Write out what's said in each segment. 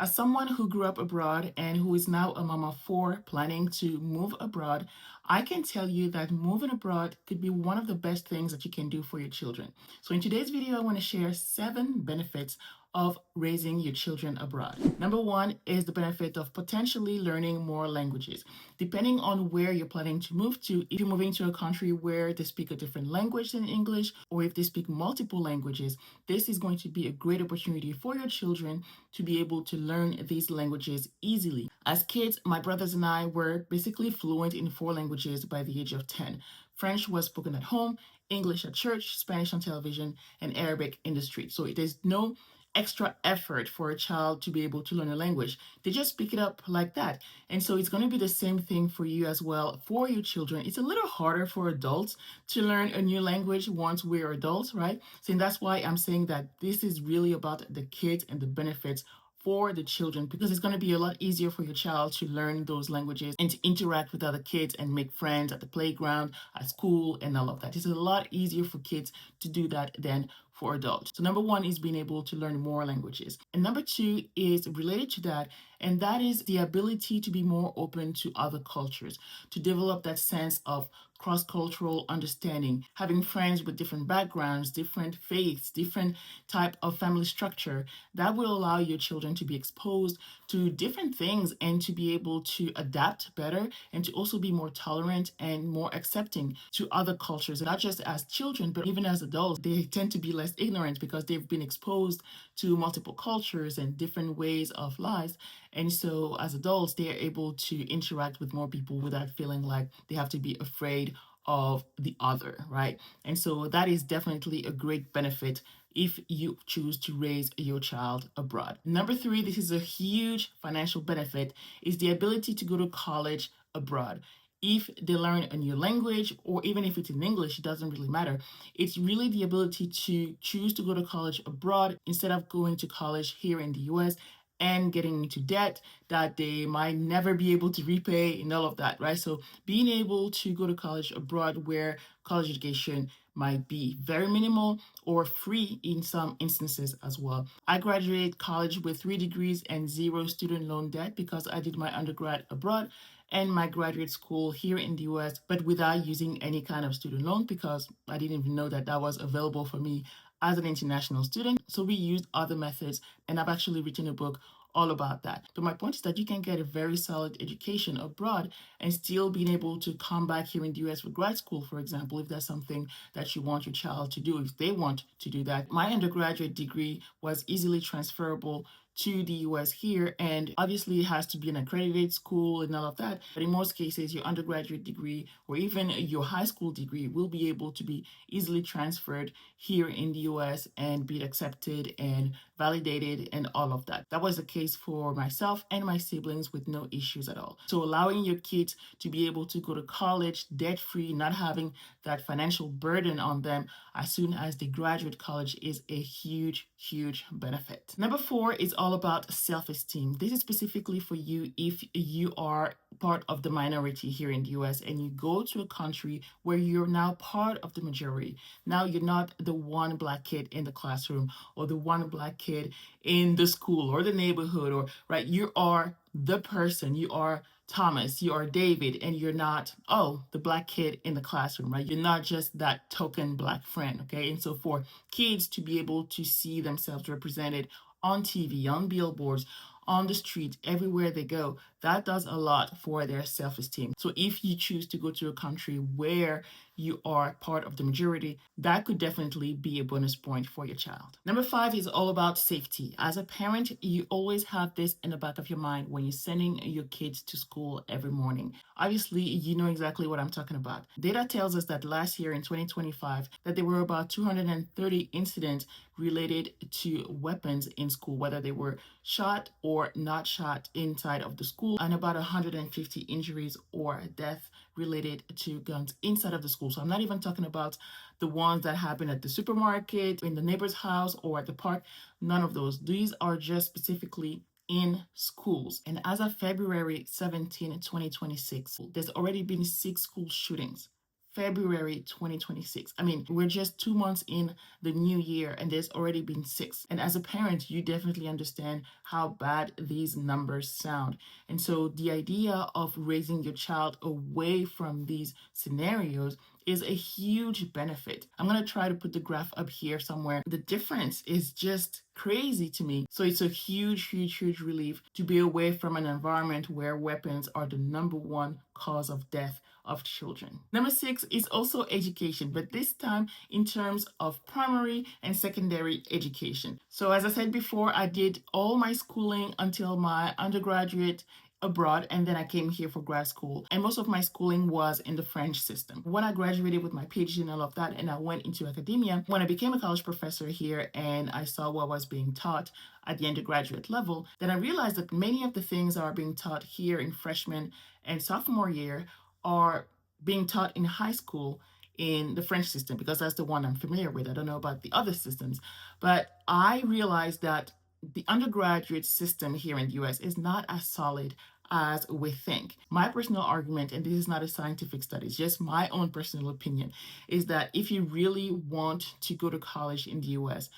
As someone who grew up abroad and who is now a mom of four planning to move abroad, I can tell you that moving abroad could be one of the best things that you can do for your children. So, in today's video, I want to share 7 benefits of raising your children abroad. Number one is the benefit of potentially learning more languages. Depending on where you're planning to move to, if you're moving to a country where they speak a different language than English, or if they speak multiple languages, this is going to be a great opportunity for your children to be able to learn these languages easily. As kids, my brothers and I were basically fluent in 4 languages by the age of 10. French was spoken at home, English at church, Spanish on television, and Arabic in the street. So there's no extra effort for a child to be able to learn a language. They just pick it up like that. And so it's going to be the same thing for you as well for your children. It's a little harder for adults to learn a new language once we're adults, right? So that's why I'm saying that this is really about the kids and the benefits for the children, because it's going to be a lot easier for your child to learn those languages and to interact with other kids and make friends at the playground, at school, and all of that. It's a lot easier for kids to do that than for adults. So number one is being able to learn more languages. And number two is related to that, and that is the ability to be more open to other cultures, to develop that sense of cross-cultural understanding, having friends with different backgrounds, different faiths, different type of family structure. That will allow your children to be exposed to different things and to be able to adapt better and to also be more tolerant and more accepting to other cultures. Not just as children, but even as adults, they tend to be less ignorant because they've been exposed to multiple cultures and different ways of life. And so as adults, they are able to interact with more people without feeling like they have to be afraid of the other, right? And so that is definitely a great benefit if you choose to raise your child abroad. Number three, this is a huge financial benefit, is the ability to go to college abroad. If they learn a new language, or even if it's in English, it doesn't really matter. It's really the ability to choose to go to college abroad instead of going to college here in the US and getting into debt that they might never be able to repay and all of that, right? So being able to go to college abroad where college education might be very minimal or free in some instances as well. I graduated college with 3 degrees and 0 student loan debt because I did my undergrad abroad and my graduate school here in the US, but without using any kind of student loan because I didn't even know that that was available for me as an international student. So we used other methods, and I've actually written a book all about that. But my point is that you can get a very solid education abroad and still being able to come back here in the US for grad school, for example, if that's something that you want your child to do, if they want to do that. My undergraduate degree was easily transferable to the US here, and obviously it has to be an accredited school and all of that. But in most cases, your undergraduate degree or even your high school degree will be able to be easily transferred here in the US and be accepted and validated and all of that. That was the case for myself and my siblings with no issues at all. So allowing your kids to be able to go to college debt-free, not having that financial burden on them as soon as they graduate college is a huge, huge benefit. Number four is all about self-esteem. This is specifically for you if you are part of the minority here in the US and you go to a country where you're now part of the majority. Now you're not the one black kid in the classroom or the one black kid in the school or the neighborhood, or right, you are the person. You are Thomas, you are David, and you're not, oh, the black kid in the classroom, right? You're not just that token black friend, okay? And so for kids to be able to see themselves represented on TV, on billboards, on the street, everywhere they go, that does a lot for their self-esteem. So if you choose to go to a country where you are part of the majority, that could definitely be a bonus point for your child. Number five is all about safety. As a parent, you always have this in the back of your mind when you're sending your kids to school every morning. Obviously, you know exactly what I'm talking about. Data tells us that last year in 2025, that there were about 230 incidents related to weapons in school, whether they were shot or not shot inside of the school, and about 150 injuries or death related to guns inside of the school. So I'm not even talking about the ones that happen at the supermarket, in the neighbor's house, or at the park. None of those. These are just specifically in schools. And as of February 17, 2026, there's already been 6 school shootings. February 2026. I mean, we're just 2 months in the new year and there's already been six. And as a parent, you definitely understand how bad these numbers sound. And so the idea of raising your child away from these scenarios is a huge benefit. I'm going to try to put the graph up here somewhere. The difference is just crazy to me. So it's a huge relief to be away from an environment where weapons are the number one cause of death of children. Number 6 is also education, but this time in terms of primary and secondary education. So as I said before, I did all my schooling until my undergraduate abroad, and then I came here for grad school, and most of my schooling was in the French system. When I graduated with my PhD and all of that and I went into academia, when I became a college professor here and I saw what was being taught at the undergraduate level, then I realized that many of the things that are being taught here in freshman and sophomore year are being taught in high school in the French system, because that's the one I'm familiar with. I don't know about the other systems, but I realized that the undergraduate system here in the US is not as solid as we think. My personal argument, and this is not a scientific study, it's just my own personal opinion, is that if you really want to go to college in the US,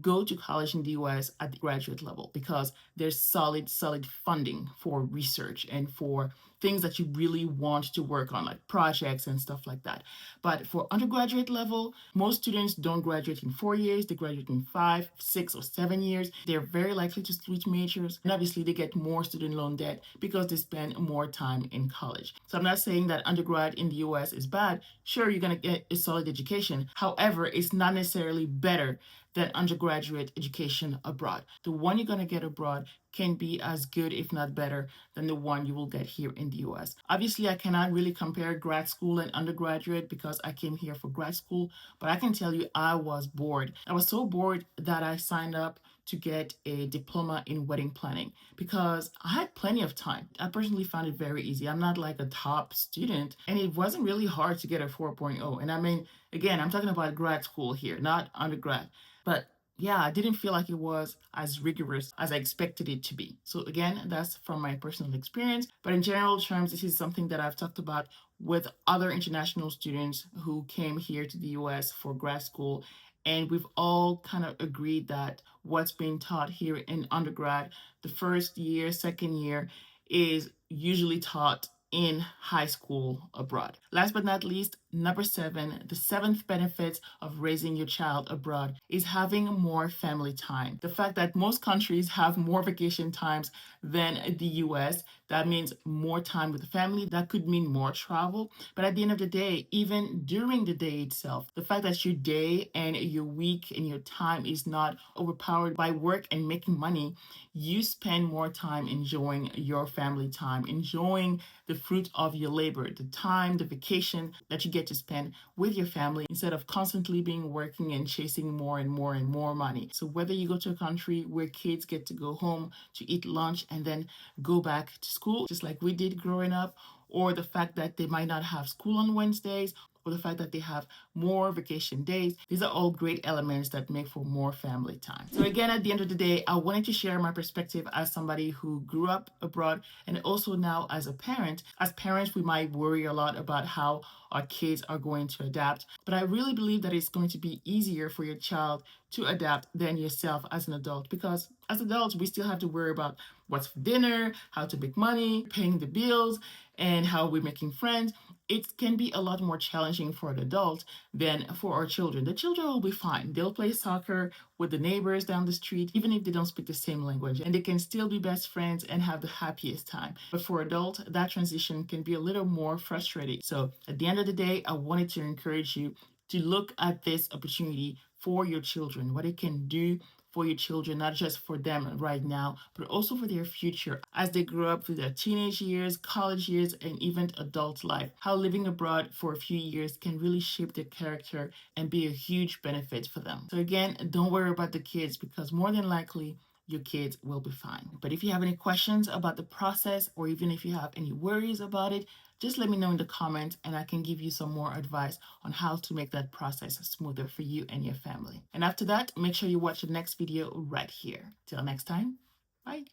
go to college in the US at the graduate level, because there's solid funding for research and for things that you really want to work on, like projects and stuff like that. But for undergraduate level, most students don't graduate in 4 years, they graduate in 5, 6, or 7 years. They're very likely to switch majors, and obviously they get more student loan debt because they spend more time in college. So I'm not saying that undergrad in the US is bad. Sure, you're going to get a solid education. However, it's not necessarily better than undergraduate education abroad. The one you're going to get abroad can be as good, if not better, than the one you will get here in the US. Obviously, I cannot really compare grad school and undergraduate because I came here for grad school, but I can tell you I was bored. I was so bored that I signed up to get a diploma in wedding planning because I had plenty of time. I personally found it very easy. I'm not like a top student, and it wasn't really hard to get a 4.0. And I mean, again, I'm talking about grad school here, not undergrad. But yeah, I didn't feel like it was as rigorous as I expected it to be. So again, that's from my personal experience. But in general terms, this is something that I've talked about with other international students who came here to the US for grad school. And we've all kind of agreed that what's being taught here in undergrad, the first year, second year, is usually taught in high school abroad. Last but not least, number 7, the seventh benefit of raising your child abroad is having more family time. The fact that most countries have more vacation times than the US, that means more time with the family. That could mean more travel. But at the end of the day, even during the day itself, the fact that your day and your week and your time is not overpowered by work and making money, you spend more time enjoying your family time, enjoying the fruit of your labor, the time, the vacation that you get to spend with your family instead of constantly being working and chasing more and more and more money. So whether you go to a country where kids get to go home to eat lunch and then go back to school, just like we did growing up, or the fact that they might not have school on Wednesdays, or the fact that they have more vacation days. These are all great elements that make for more family time. So again, at the end of the day, I wanted to share my perspective as somebody who grew up abroad and also now as a parent. As parents, we might worry a lot about how our kids are going to adapt, but I really believe that it's going to be easier for your child to adapt than yourself as an adult, because as adults, we still have to worry about what's for dinner, how to make money, paying the bills, and how we're making friends. It can be a lot more challenging for an adult than for our children. The children will be fine. They'll play soccer with the neighbors down the street, even if they don't speak the same language, and they can still be best friends and have the happiest time. But for adults, that transition can be a little more frustrating. So at the end of the day, I wanted to encourage you to look at this opportunity for your children, what it can do for your children, not just for them right now, but also for their future as they grow up through their teenage years, college years, and even adult life. How living abroad for a few years can really shape their character and be a huge benefit for them. So again, don't worry about the kids, because more than likely, your kids will be fine. But if you have any questions about the process, or even if you have any worries about it, just let me know in the comments and I can give you some more advice on how to make that process smoother for you and your family. And after that, make sure you watch the next video right here. Till next time, bye.